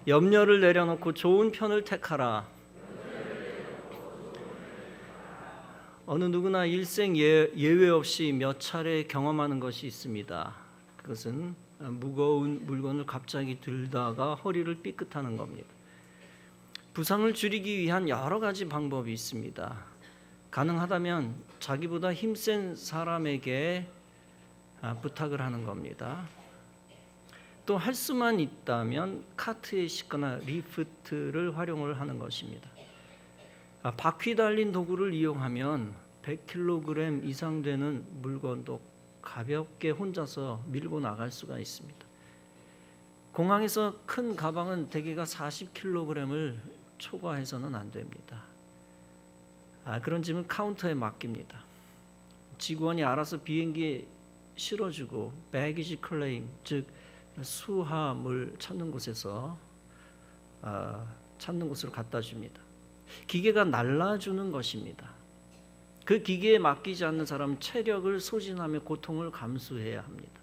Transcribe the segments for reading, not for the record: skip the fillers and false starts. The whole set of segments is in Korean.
염려를 내려놓고 좋은 편을 택하라. 어느 누구나 일생 예외 없이 몇 차례 경험하는 것이 있습니다. 그것은 무거운 물건을 갑자기 들다가 허리를 삐끗하는 겁니다. 부상을 줄이기 위한 여러 가지 방법이 있습니다. 가능하다면 자기보다 힘센 사람에게 부탁을 하는 겁니다. 또 할 수만 있다면 카트에 싣거나 리프트를 활용을 하는 것입니다. 바퀴 달린 도구를 이용하면 100kg 이상 되는 물건도 가볍게 혼자서 밀고 나갈 수가 있습니다. 공항에서 큰 가방은 대개가 40kg을 초과해서는 안 됩니다. 그런 짐은 카운터에 맡깁니다. 직원이 알아서 비행기에 실어주고 배기지 클레임, 즉 수하물 찾는 곳으로 갖다 줍니다. 기계가 날라주는 것입니다. 그 기계에 맡기지 않는 사람은 체력을 소진하며 고통을 감수해야 합니다.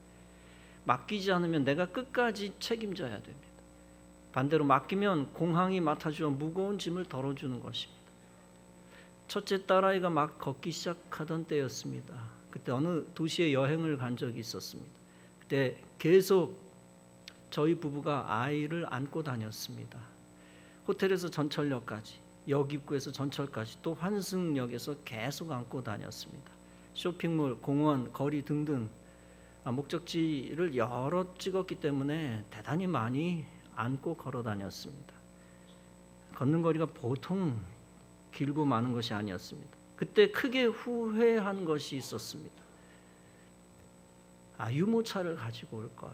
맡기지 않으면 내가 끝까지 책임져야 됩니다. 반대로 맡기면 공항이 맡아주어 무거운 짐을 덜어주는 것입니다. 첫째 딸아이가 막 걷기 시작하던 때였습니다. 그때 어느 도시에 여행을 간 적이 있었습니다. 그때 계속 저희 부부가 아이를 안고 다녔습니다. 호텔에서 전철역까지, 역 입구에서 전철까지, 또 환승역에서 계속 안고 다녔습니다. 쇼핑몰, 공원, 거리 등등 목적지를 여러 찍었기 때문에 대단히 많이 안고 걸어 다녔습니다. 걷는 거리가 보통 길고 많은 것이 아니었습니다. 그때 크게 후회한 것이 있었습니다. 유모차를 가지고 올 걸.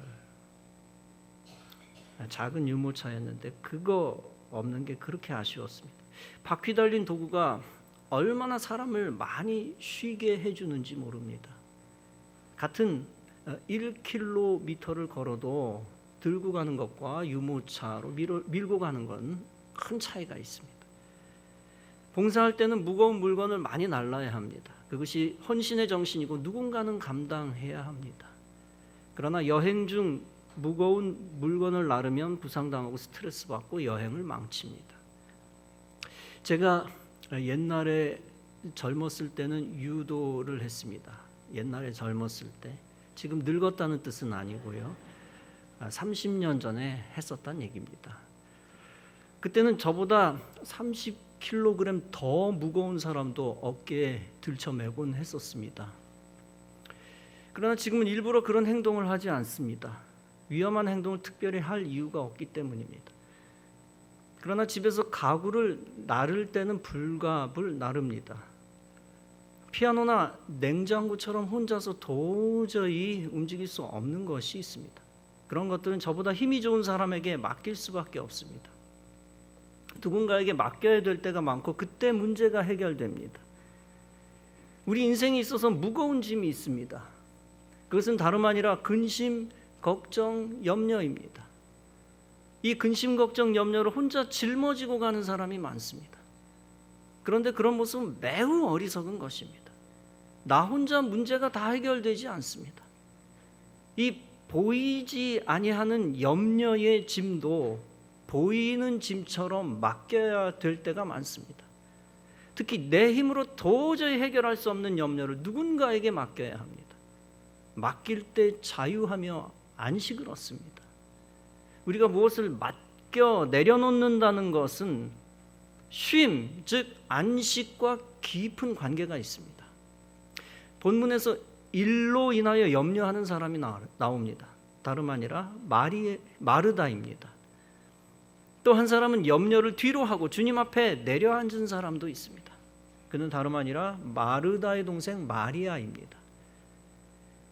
작은 유모차였는데 그거 없는 게 그렇게 아쉬웠습니다. 바퀴 달린 도구가 얼마나 사람을 많이 쉬게 해주는지 모릅니다. 같은 1km를 걸어도 들고 가는 것과 유모차로 밀고 가는 건 큰 차이가 있습니다. 봉사할 때는 무거운 물건을 많이 날라야 합니다. 그것이 헌신의 정신이고 누군가는 감당해야 합니다. 그러나 여행 중 무거운 물건을 나르면 부상당하고 스트레스 받고 여행을 망칩니다. 제가 옛날에 젊었을 때는 유도를 했습니다. 옛날에 젊었을 때. 지금 늙었다는 뜻은 아니고요. 30년 전에 했었단 얘기입니다. 그때는 저보다 30kg 더 무거운 사람도 어깨에 들쳐매곤 했었습니다. 그러나 지금은 일부러 그런 행동을 하지 않습니다. 위험한 행동을 특별히 할 이유가 없기 때문입니다. 그러나 집에서 가구를 나를 때는 불갑을 나릅니다. 피아노나 냉장고처럼 혼자서 도저히 움직일 수 없는 것이 있습니다. 그런 것들은 저보다 힘이 좋은 사람에게 맡길 수밖에 없습니다. 누군가에게 맡겨야 될 때가 많고 그때 문제가 해결됩니다. 우리 인생에 있어서 무거운 짐이 있습니다. 그것은 다름 아니라 근심, 걱정, 염려입니다. 이 근심, 걱정, 염려를 혼자 짊어지고 가는 사람이 많습니다. 그런데 그런 모습은 매우 어리석은 것입니다. 나 혼자 문제가 다 해결되지 않습니다. 이 보이지 아니하는 염려의 짐도 보이는 짐처럼 맡겨야 될 때가 많습니다. 특히 내 힘으로 도저히 해결할 수 없는 염려를 누군가에게 맡겨야 합니다. 맡길 때 자유하며 안식을 얻습니다. 우리가 무엇을 맡겨 내려놓는다는 것은 쉼, 즉 안식과 깊은 관계가 있습니다. 본문에서 일로 인하여 염려하는 사람이 나옵니다. 다름 아니라 마르다입니다. 또 한 사람은 염려를 뒤로 하고 주님 앞에 내려앉은 사람도 있습니다. 그는 다름 아니라 마르다의 동생 마리아입니다.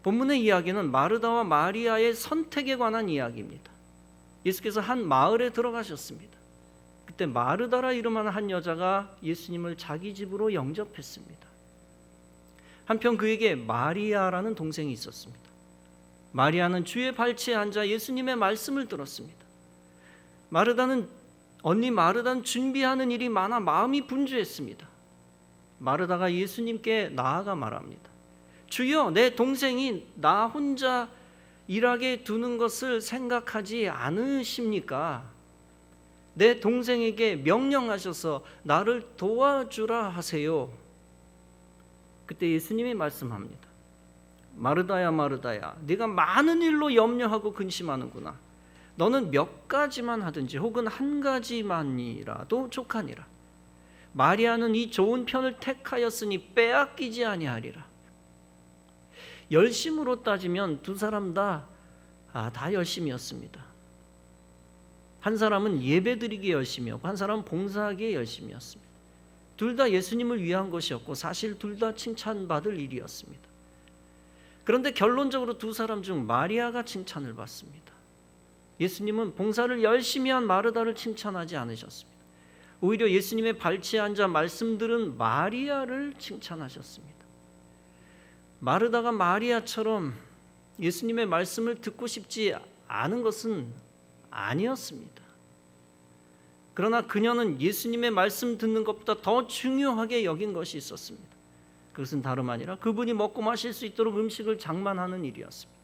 본문의 이야기는 마르다와 마리아의 선택에 관한 이야기입니다. 예수께서 한 마을에 들어가셨습니다. 그때 마르다라 이름하는 한 여자가 예수님을 자기 집으로 영접했습니다. 한편 그에게 마리아라는 동생이 있었습니다. 마리아는 주의 발치에 앉아 예수님의 말씀을 들었습니다. 언니 마르다는 준비하는 일이 많아 마음이 분주했습니다. 마르다가 예수님께 나아가 말합니다. 주여, 내 동생이 나 혼자 일하게 두는 것을 생각하지 않으십니까? 내 동생에게 명령하셔서 나를 도와주라 하세요. 그때 예수님이 말씀합니다. 마르다야 마르다야, 네가 많은 일로 염려하고 근심하는구나. 너는 몇 가지만 하든지 혹은 한 가지만이라도 족하니라. 마리아는 이 좋은 편을 택하였으니 빼앗기지 아니하리라. 열심으로 따지면 두 사람 다 열심이었습니다. 한 사람은 예배드리기 열심이었고 한 사람은 봉사하기에 열심이었습니다. 둘 다 예수님을 위한 것이었고 사실 둘 다 칭찬받을 일이었습니다. 그런데 결론적으로 두 사람 중 마리아가 칭찬을 받습니다. 예수님은 봉사를 열심히 한 마르다를 칭찬하지 않으셨습니다. 오히려 예수님의 발치에 앉아 말씀 들은 마리아를 칭찬하셨습니다. 마르다가 마리아처럼 예수님의 말씀을 듣고 싶지 않은 것은 아니었습니다. 그러나 그녀는 예수님의 말씀 듣는 것보다 더 중요하게 여긴 것이 있었습니다. 그것은 다름 아니라 그분이 먹고 마실 수 있도록 음식을 장만하는 일이었습니다.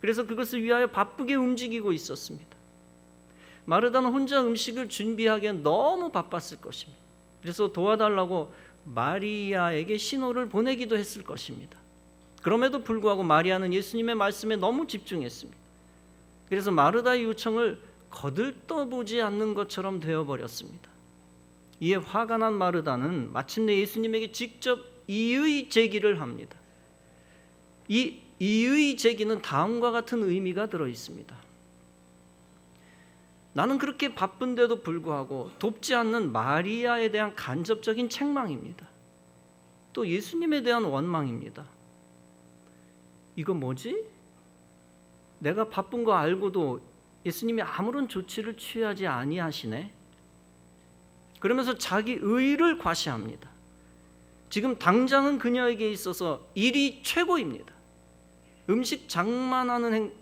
그래서 그것을 위하여 바쁘게 움직이고 있었습니다. 마르다는 혼자 음식을 준비하기엔 너무 바빴을 것입니다. 그래서 도와달라고 마리아에게 신호를 보내기도 했을 것입니다. 그럼에도 불구하고 마리아는 예수님의 말씀에 너무 집중했습니다. 그래서 마르다의 요청을 거들떠보지 않는 것처럼 되어버렸습니다. 이에 화가 난 마르다는 마침내 예수님에게 직접 이의 제기를 합니다. 이 이의 제기는 다음과 같은 의미가 들어있습니다. 나는 그렇게 바쁜데도 불구하고 돕지 않는 마리아에 대한 간접적인 책망입니다. 또 예수님에 대한 원망입니다. 이거 뭐지? 내가 바쁜 거 알고도 예수님이 아무런 조치를 취하지 아니하시네. 그러면서 자기 의를 과시합니다. 지금 당장은 그녀에게 있어서 일이 최고입니다. 음식 장만하는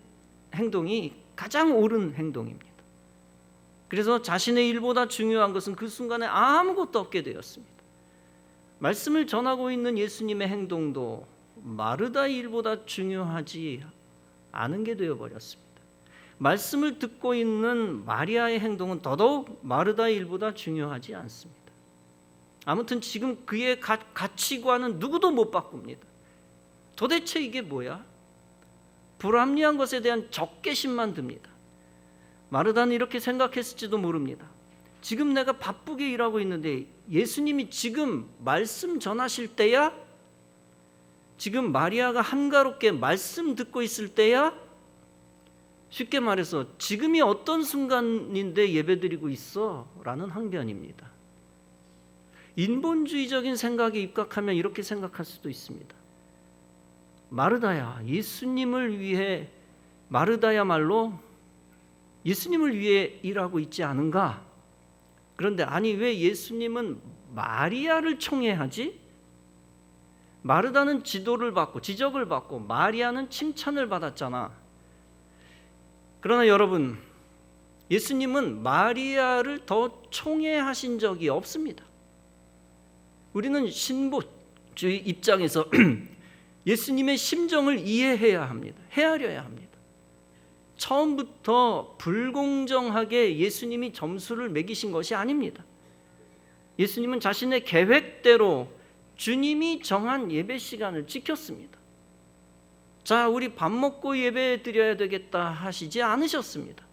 행동이 가장 옳은 행동입니다. 그래서 자신의 일보다 중요한 것은 그 순간에 아무것도 없게 되었습니다. 말씀을 전하고 있는 예수님의 행동도 마르다의 일보다 중요하지 않은 게 되어버렸습니다. 말씀을 듣고 있는 마리아의 행동은 더더욱 마르다의 일보다 중요하지 않습니다. 아무튼 지금 그의 가치관은 누구도 못 바꿉니다. 도대체 이게 뭐야? 불합리한 것에 대한 적개심만 듭니다. 마르다는 이렇게 생각했을지도 모릅니다. 지금 내가 바쁘게 일하고 있는데 예수님이 지금 말씀 전하실 때야? 지금 마리아가 한가롭게 말씀 듣고 있을 때야? 쉽게 말해서 지금이 어떤 순간인데 예배드리고 있어? 라는 항변입니다. 인본주의적인 생각에 입각하면 이렇게 생각할 수도 있습니다. 마르다야, 예수님을 위해 마르다야말로 예수님을 위해 일하고 있지 않은가? 그런데 아니 왜 예수님은 마리아를 총애하지? 마르다는 지적을 받고 마리아는 칭찬을 받았잖아. 그러나 여러분, 예수님은 마리아를 더 총애하신 적이 없습니다. 우리는 신보주의 입장에서 예수님의 심정을 이해해야 합니다. 헤아려야 합니다. 처음부터 불공정하게 예수님이 점수를 매기신 것이 아닙니다. 예수님은 자신의 계획대로 주님이 정한 예배 시간을 지켰습니다. 자, 우리 밥 먹고 예배 드려야 되겠다 하시지 않으셨습니다.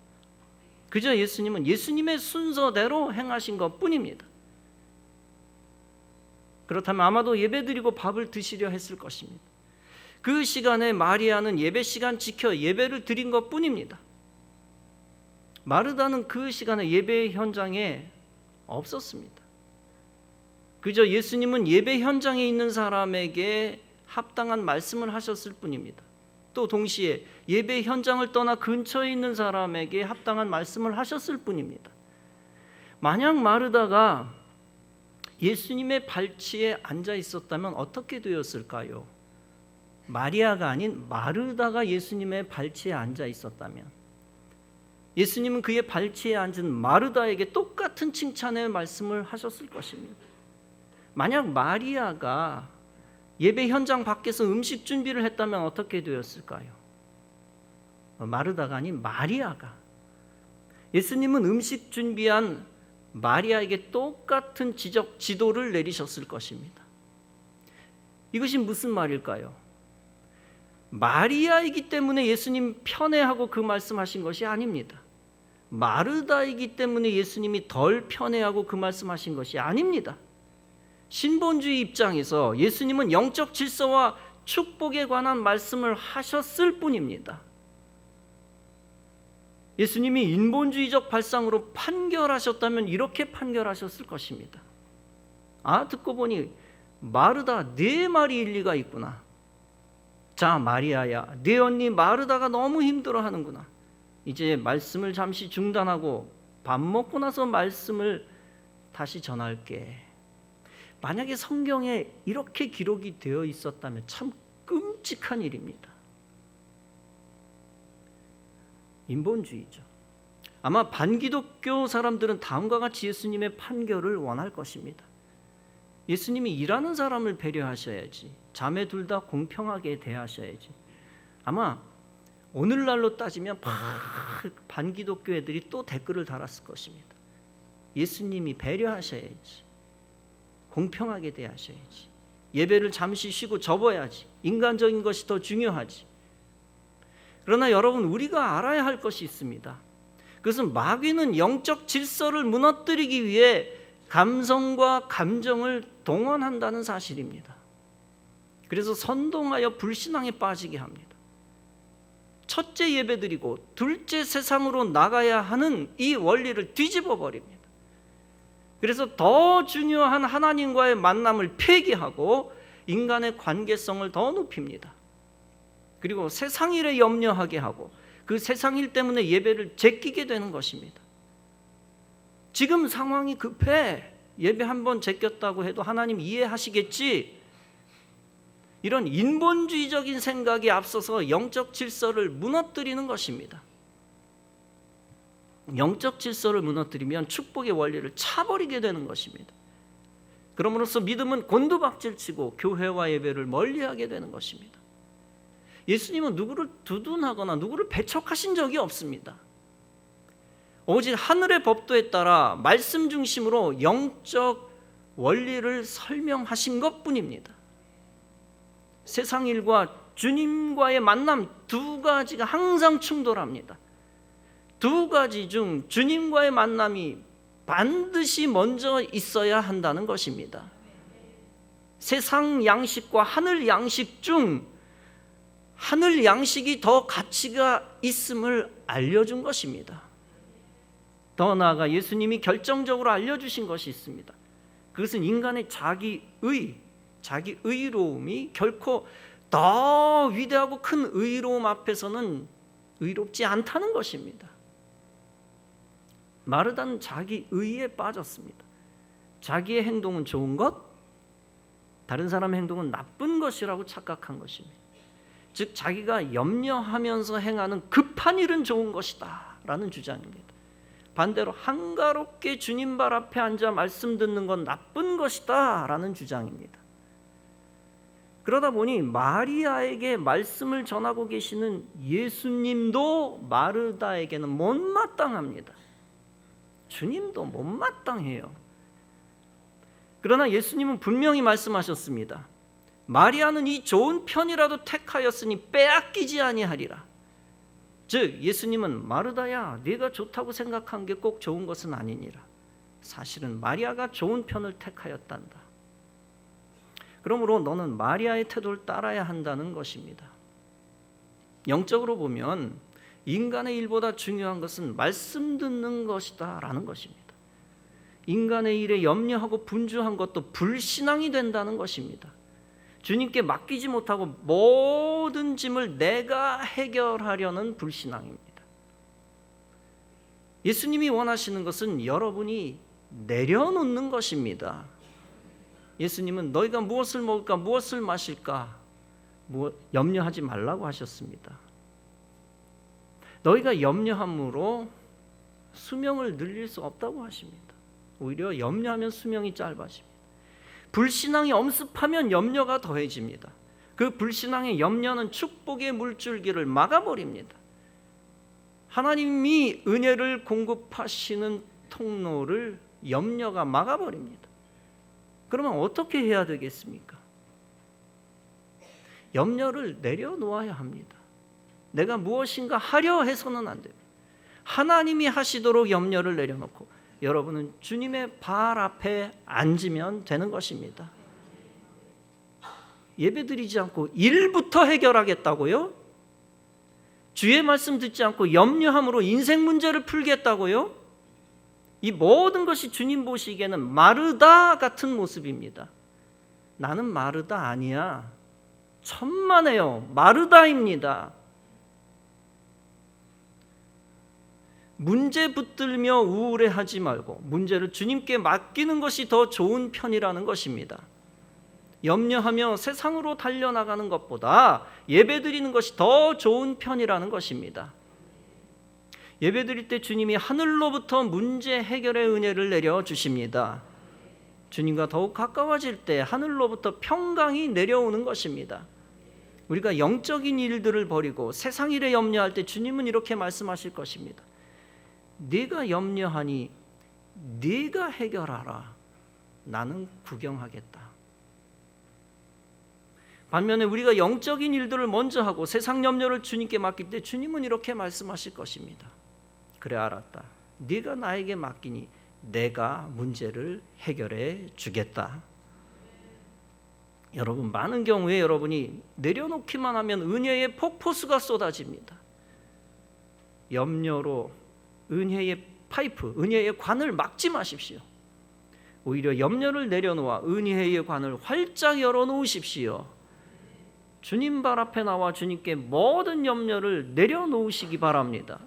그저 예수님은 예수님의 순서대로 행하신 것뿐입니다. 그렇다면 아마도 예배 드리고 밥을 드시려 했을 것입니다. 그 시간에 마리아는 예배 시간 지켜 예배를 드린 것뿐입니다. 마르다는 그 시간에 예배 현장에 없었습니다. 그저 예수님은 예배 현장에 있는 사람에게 합당한 말씀을 하셨을 뿐입니다. 또 동시에 예배 현장을 떠나 근처에 있는 사람에게 합당한 말씀을 하셨을 뿐입니다. 만약 마르다가 예수님의 발치에 앉아 있었다면 어떻게 되었을까요? 마리아가 아닌 마르다가 예수님의 발치에 앉아 있었다면 예수님은 그의 발치에 앉은 마르다에게 똑같은 칭찬의 말씀을 하셨을 것입니다. 만약 마리아가 예배 현장 밖에서 음식 준비를 했다면 어떻게 되었을까요? 마르다가 아닌 마리아가 예수님은 음식 준비한 마리아에게 똑같은 지도를 내리셨을 것입니다. 이것이 무슨 말일까요? 마리아이기 때문에 예수님 편애하고 그 말씀하신 것이 아닙니다. 마르다이기 때문에 예수님이 덜 편애하고 그 말씀하신 것이 아닙니다. 신본주의 입장에서 예수님은 영적 질서와 축복에 관한 말씀을 하셨을 뿐입니다. 예수님이 인본주의적 발상으로 판결하셨다면 이렇게 판결하셨을 것입니다. 듣고 보니 마르다, 네 말이 일리가 있구나. 자, 마리아야, 네 언니 마르다가 너무 힘들어하는구나. 이제 말씀을 잠시 중단하고 밥 먹고 나서 말씀을 다시 전할게. 만약에 성경에 이렇게 기록이 되어 있었다면 참 끔찍한 일입니다. 인본주의죠. 아마 반기독교 사람들은 다음과 같이 예수님의 판결을 원할 것입니다. 예수님이 일하는 사람을 배려하셔야지, 자매 둘 다 공평하게 대하셔야지. 아마 오늘날로 따지면 반기독교 애들이 또 댓글을 달았을 것입니다. 예수님이 배려하셔야지, 공평하게 대하셔야지, 예배를 잠시 쉬고 접어야지, 인간적인 것이 더 중요하지. 그러나 여러분, 우리가 알아야 할 것이 있습니다. 그것은 마귀는 영적 질서를 무너뜨리기 위해 감성과 감정을 동원한다는 사실입니다. 그래서 선동하여 불신앙에 빠지게 합니다. 첫째 예배드리고 둘째 세상으로 나가야 하는 이 원리를 뒤집어 버립니다. 그래서 더 중요한 하나님과의 만남을 폐기하고 인간의 관계성을 더 높입니다. 그리고 세상 일에 염려하게 하고 그 세상 일 때문에 예배를 제끼게 되는 것입니다. 지금 상황이 급해. 예배 한번 제꼈다고 해도 하나님 이해하시겠지. 이런 인본주의적인 생각이 앞서서 영적 질서를 무너뜨리는 것입니다. 영적 질서를 무너뜨리면 축복의 원리를 차버리게 되는 것입니다. 그럼으로써 믿음은 곤두박질치고 교회와 예배를 멀리하게 되는 것입니다. 예수님은 누구를 두둔하거나 누구를 배척하신 적이 없습니다. 오직 하늘의 법도에 따라 말씀 중심으로 영적 원리를 설명하신 것뿐입니다. 세상 일과 주님과의 만남 두 가지가 항상 충돌합니다. 두 가지 중 주님과의 만남이 반드시 먼저 있어야 한다는 것입니다. 세상 양식과 하늘 양식 중 하늘 양식이 더 가치가 있음을 알려준 것입니다. 더 나아가 예수님이 결정적으로 알려주신 것이 있습니다. 그것은 인간의 자기 의로움이 결코 더 위대하고 큰 의로움 앞에서는 의롭지 않다는 것입니다. 마르다는 자기 의에 빠졌습니다. 자기의 행동은 좋은 것, 다른 사람의 행동은 나쁜 것이라고 착각한 것입니다. 즉 자기가 염려하면서 행하는 급한 일은 좋은 것이다 라는 주장입니다. 반대로 한가롭게 주님 발 앞에 앉아 말씀 듣는 건 나쁜 것이다 라는 주장입니다. 그러다 보니 마리아에게 말씀을 전하고 계시는 예수님도 마르다에게는 못마땅합니다. 주님도 못마땅해요. 그러나 예수님은 분명히 말씀하셨습니다. 마리아는 이 좋은 편이라도 택하였으니 빼앗기지 아니하리라. 즉 예수님은 마르다야, 네가 좋다고 생각한 게 꼭 좋은 것은 아니니라. 사실은 마리아가 좋은 편을 택하였단다. 그러므로 너는 마리아의 태도를 따라야 한다는 것입니다. 영적으로 보면 인간의 일보다 중요한 것은 말씀 듣는 것이다 라는 것입니다. 인간의 일에 염려하고 분주한 것도 불신앙이 된다는 것입니다. 주님께 맡기지 못하고 모든 짐을 내가 해결하려는 불신앙입니다. 예수님이 원하시는 것은 여러분이 내려놓는 것입니다. 예수님은 너희가 무엇을 먹을까 무엇을 마실까 염려하지 말라고 하셨습니다. 너희가 염려함으로 수명을 늘릴 수 없다고 하십니다. 오히려 염려하면 수명이 짧아집니다. 불신앙이 엄습하면 염려가 더해집니다. 그 불신앙의 염려는 축복의 물줄기를 막아버립니다. 하나님이 은혜를 공급하시는 통로를 염려가 막아버립니다. 그러면 어떻게 해야 되겠습니까? 염려를 내려놓아야 합니다. 내가 무엇인가 하려 해서는 안 됩니다. 하나님이 하시도록 염려를 내려놓고 여러분은 주님의 발 앞에 앉으면 되는 것입니다. 예배드리지 않고 일부터 해결하겠다고요? 주의 말씀 듣지 않고 염려함으로 인생 문제를 풀겠다고요? 이 모든 것이 주님 보시기에는 마르다 같은 모습입니다. 나는 마르다 아니야. 천만에요. 마르다입니다. 문제 붙들며 우울해하지 말고 문제를 주님께 맡기는 것이 더 좋은 편이라는 것입니다. 염려하며 세상으로 달려나가는 것보다 예배드리는 것이 더 좋은 편이라는 것입니다. 예배드릴 때 주님이 하늘로부터 문제 해결의 은혜를 내려주십니다. 주님과 더욱 가까워질 때 하늘로부터 평강이 내려오는 것입니다. 우리가 영적인 일들을 버리고 세상 일에 염려할 때 주님은 이렇게 말씀하실 것입니다. 네가 염려하니 네가 해결하라. 나는 구경하겠다. 반면에 우리가 영적인 일들을 먼저 하고 세상 염려를 주님께 맡길 때 주님은 이렇게 말씀하실 것입니다. 그래 알았다. 네가 나에게 맡기니 내가 문제를 해결해 주겠다. 여러분, 많은 경우에 여러분이 내려놓기만 하면 은혜의 폭포수가 쏟아집니다. 염려로 은혜의 파이프, 은혜의 관을 막지 마십시오. 오히려 염려를 내려놓아 은혜의 관을 활짝 열어놓으십시오. 주님 발 앞에 나와 주님께 모든 염려를 내려놓으시기 바랍니다.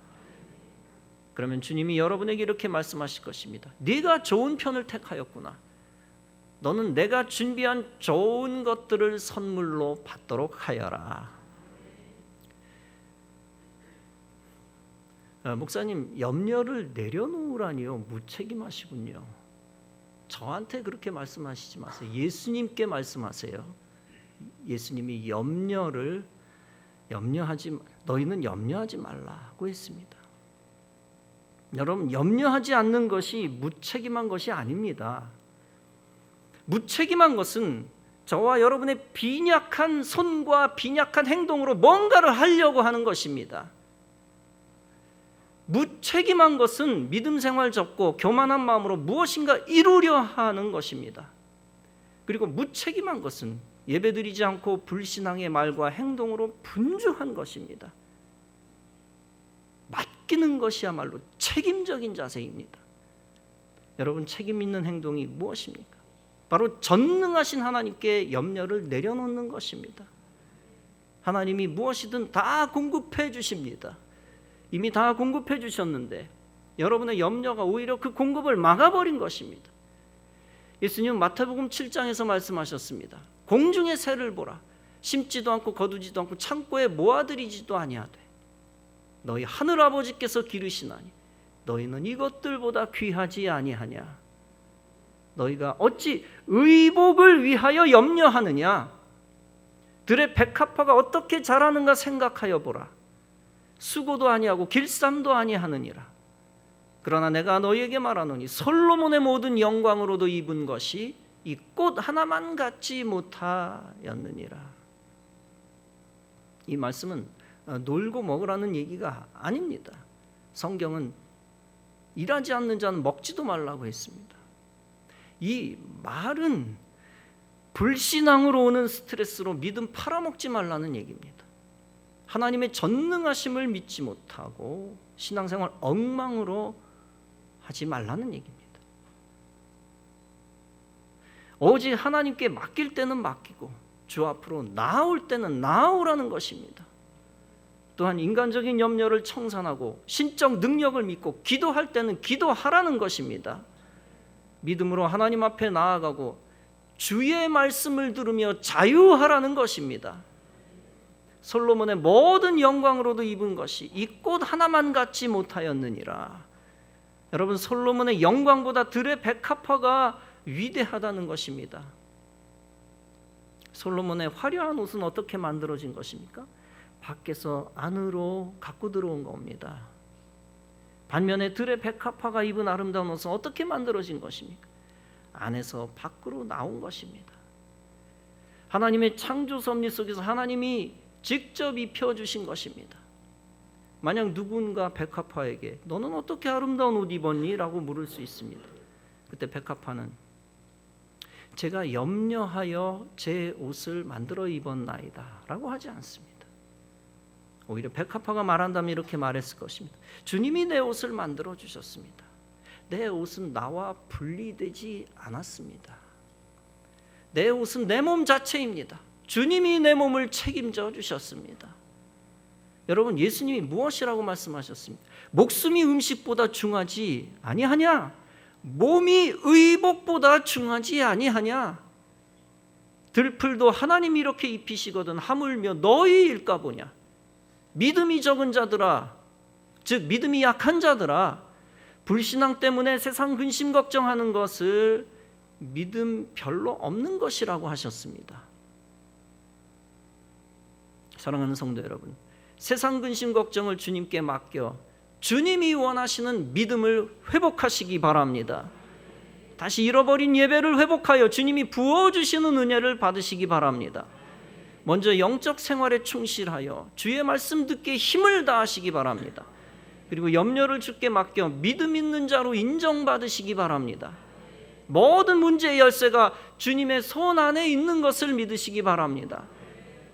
그러면 주님이 여러분에게 이렇게 말씀하실 것입니다. 네가 좋은 편을 택하였구나. 너는 내가 준비한 좋은 것들을 선물로 받도록 하여라. 목사님, 염려를 내려놓으라니요. 무책임하시군요. 저한테 그렇게 말씀하시지 마세요. 예수님께 말씀하세요. 예수님이 너희는 염려하지 말라고 했습니다. 여러분, 염려하지 않는 것이 무책임한 것이 아닙니다. 무책임한 것은 저와 여러분의 빈약한 손과 빈약한 행동으로 뭔가를 하려고 하는 것입니다. 무책임한 것은 믿음 생활 접고 교만한 마음으로 무엇인가 이루려 하는 것입니다. 그리고 무책임한 것은 예배드리지 않고 불신앙의 말과 행동으로 분주한 것입니다. 맡기는 것이야말로 책임적인 자세입니다. 여러분, 책임 있는 행동이 무엇입니까? 바로 전능하신 하나님께 염려를 내려놓는 것입니다. 하나님이 무엇이든 다 공급해 주십니다. 이미 다 공급해 주셨는데 여러분의 염려가 오히려 그 공급을 막아버린 것입니다. 예수님은 마태복음 7장에서 말씀하셨습니다. 공중의 새를 보라. 심지도 않고 거두지도 않고 창고에 모아들이지도 아니하되 너희 하늘아버지께서 기르시나니 너희는 이것들보다 귀하지 아니하냐. 너희가 어찌 의복을 위하여 염려하느냐. 들의 백합화가 어떻게 자라는가 생각하여 보라. 수고도 아니하고 길쌈도 아니하느니라. 그러나 내가 너희에게 말하노니 솔로몬의 모든 영광으로도 입은 것이 이 꽃 하나만 갖지 못하였느니라. 이 말씀은 놀고 먹으라는 얘기가 아닙니다. 성경은 일하지 않는 자는 먹지도 말라고 했습니다. 이 말은 불신앙으로 오는 스트레스로 믿음 팔아먹지 말라는 얘기입니다. 하나님의 전능하심을 믿지 못하고 신앙생활 엉망으로 하지 말라는 얘기입니다. 오직 하나님께 맡길 때는 맡기고 주 앞으로 나아올 때는 나아오라는 것입니다. 또한 인간적인 염려를 청산하고 신적 능력을 믿고 기도할 때는 기도하라는 것입니다. 믿음으로 하나님 앞에 나아가고 주의 말씀을 들으며 자유하라는 것입니다. 솔로몬의 모든 영광으로도 입은 것이 이 꽃 하나만 갖지 못하였느니라. 여러분, 솔로몬의 영광보다 들의 백합화가 위대하다는 것입니다. 솔로몬의 화려한 옷은 어떻게 만들어진 것입니까? 밖에서 안으로 갖고 들어온 겁니다. 반면에 들의 백합화가 입은 아름다운 옷은 어떻게 만들어진 것입니까? 안에서 밖으로 나온 것입니다. 하나님의 창조 섭리 속에서 하나님이 직접 입혀주신 것입니다. 만약 누군가 백합화에게 너는 어떻게 아름다운 옷 입었니? 라고 물을 수 있습니다. 그때 백합화는 제가 염려하여 제 옷을 만들어 입었나이다 라고 하지 않습니다. 오히려 백합화가 말한다면 이렇게 말했을 것입니다. 주님이 내 옷을 만들어 주셨습니다. 내 옷은 나와 분리되지 않았습니다. 내 옷은 내 몸 자체입니다. 주님이 내 몸을 책임져 주셨습니다. 여러분, 예수님이 무엇이라고 말씀하셨습니까? 목숨이 음식보다 중하지 아니하냐? 몸이 의복보다 중하지 아니하냐? 들풀도 하나님이 이렇게 입히시거든 하물며 너희일까 보냐? 믿음이 적은 자들아, 즉 믿음이 약한 자들아, 불신앙 때문에 세상 근심 걱정하는 것을 믿음 별로 없는 것이라고 하셨습니다. 사랑하는 성도 여러분, 세상 근심 걱정을 주님께 맡겨 주님이 원하시는 믿음을 회복하시기 바랍니다. 다시 잃어버린 예배를 회복하여 주님이 부어주시는 은혜를 받으시기 바랍니다. 먼저 영적 생활에 충실하여 주의 말씀 듣게 힘을 다하시기 바랍니다. 그리고 염려를 주께 맡겨 믿음 있는 자로 인정받으시기 바랍니다. 모든 문제의 열쇠가 주님의 손 안에 있는 것을 믿으시기 바랍니다.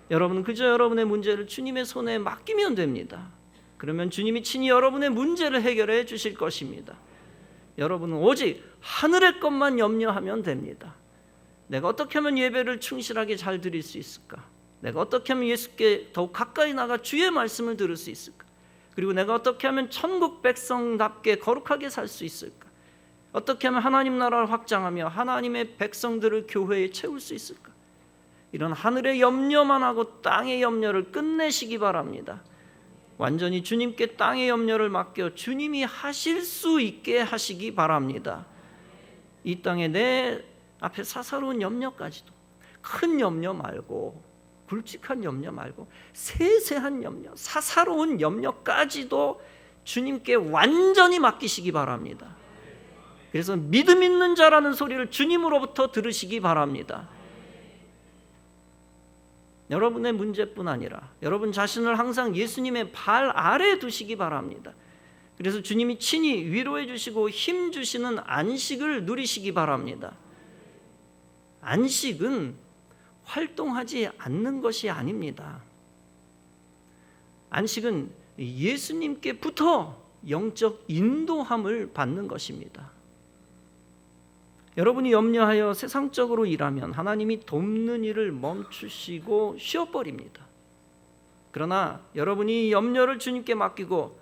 여러분은 그저 여러분의 문제를 주님의 손에 맡기면 됩니다. 그러면 주님이 친히 여러분의 문제를 해결해 주실 것입니다. 여러분은 오직 하늘의 것만 염려하면 됩니다. 내가 어떻게 하면 예배를 충실하게 잘 드릴 수 있을까? 내가 어떻게 하면 예수께 더욱 가까이 나가 주의 말씀을 들을 수 있을까? 그리고 내가 어떻게 하면 천국 백성답게 거룩하게 살 수 있을까? 어떻게 하면 하나님 나라를 확장하며 하나님의 백성들을 교회에 채울 수 있을까? 이런 하늘의 염려만 하고 땅의 염려를 끝내시기 바랍니다. 완전히 주님께 땅의 염려를 맡겨 주님이 하실 수 있게 하시기 바랍니다. 이 땅에 내 앞에 사사로운 염려까지도, 큰 염려 말고, 굵직한 염려 말고 세세한 염려, 사사로운 염려까지도 주님께 완전히 맡기시기 바랍니다. 그래서 믿음 있는 자라는 소리를 주님으로부터 들으시기 바랍니다. 여러분의 문제뿐 아니라 여러분 자신을 항상 예수님의 발 아래 두시기 바랍니다. 그래서 주님이 친히 위로해 주시고 힘 주시는 안식을 누리시기 바랍니다. 안식은 활동하지 않는 것이 아닙니다. 안식은 예수님께부터 영적 인도함을 받는 것입니다. 여러분이 염려하여 세상적으로 일하면 하나님이 돕는 일을 멈추시고 쉬어버립니다. 그러나 여러분이 염려를 주님께 맡기고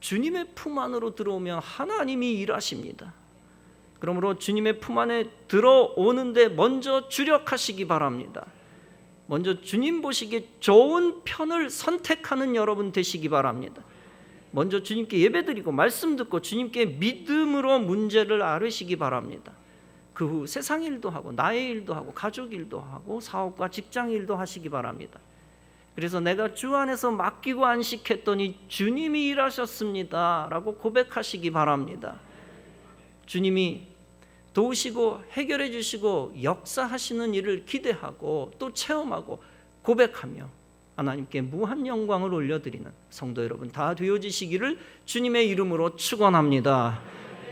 주님의 품 안으로 들어오면 하나님이 일하십니다. 그러므로 주님의 품 안에 들어오는데 먼저 주력하시기 바랍니다. 먼저 주님 보시기에 좋은 편을 선택하는 여러분 되시기 바랍니다. 먼저 주님께 예배드리고 말씀 듣고 주님께 믿음으로 문제를 앓으시기 바랍니다. 그 후 세상 일도 하고 나의 일도 하고 가족 일도 하고 사업과 직장 일도 하시기 바랍니다. 그래서 내가 주 안에서 맡기고 안식했더니 주님이 일하셨습니다 라고 고백하시기 바랍니다. 주님이 도우시고 해결해 주시고 역사하시는 일을 기대하고 또 체험하고 고백하며 하나님께 무한 영광을 올려드리는 성도 여러분 다 되어지시기를 주님의 이름으로 축원합니다.